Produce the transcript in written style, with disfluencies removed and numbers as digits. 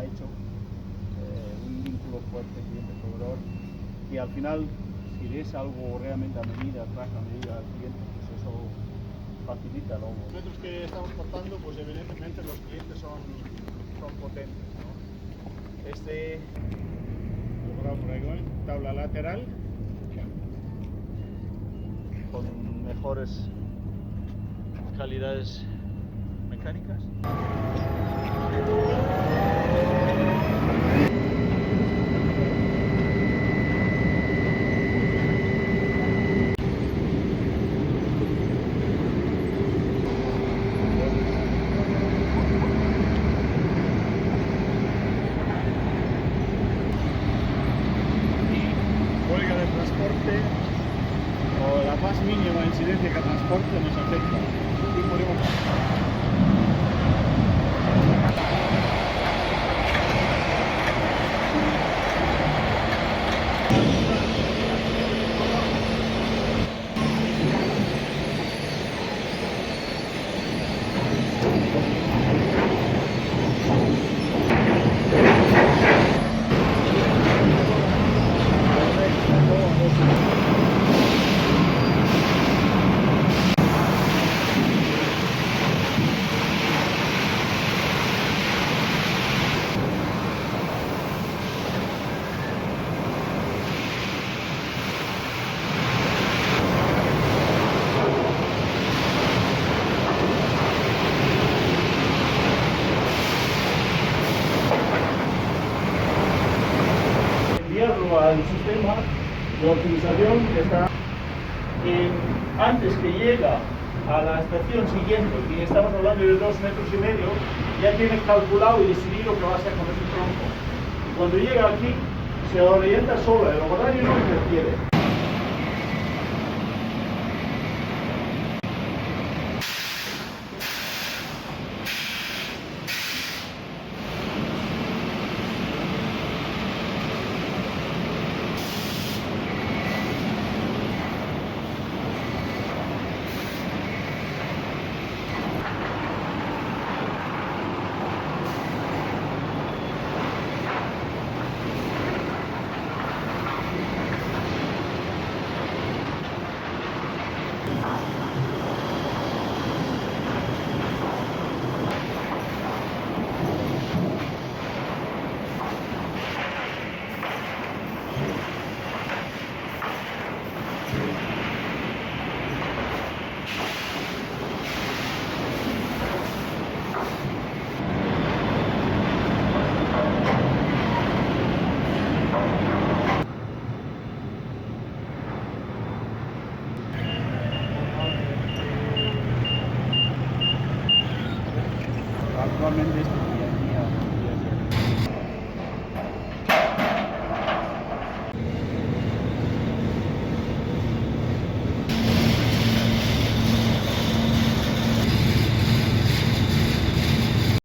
ha hecho un vínculo fuerte cliente-proveedor, y al final, si des algo realmente a medida, traje a medida al cliente, pues eso facilita luego. Los metros que estamos cortando, pues evidentemente los clientes son potentes, ¿no? Logrado por ahí, ¿eh? Tabla lateral con mejores calidades mecánicas. Huelga de transporte o la más mínima incidencia que transporte nos afecta. Y podemos... al sistema de optimización que está antes que llega a la estación siguiente, y estamos hablando de 2,5 metros, ya tienes calculado y decidido que va a hacer con ese tronco. Y cuando llega aquí, se orienta solo, el horario no interfiere. Actualmente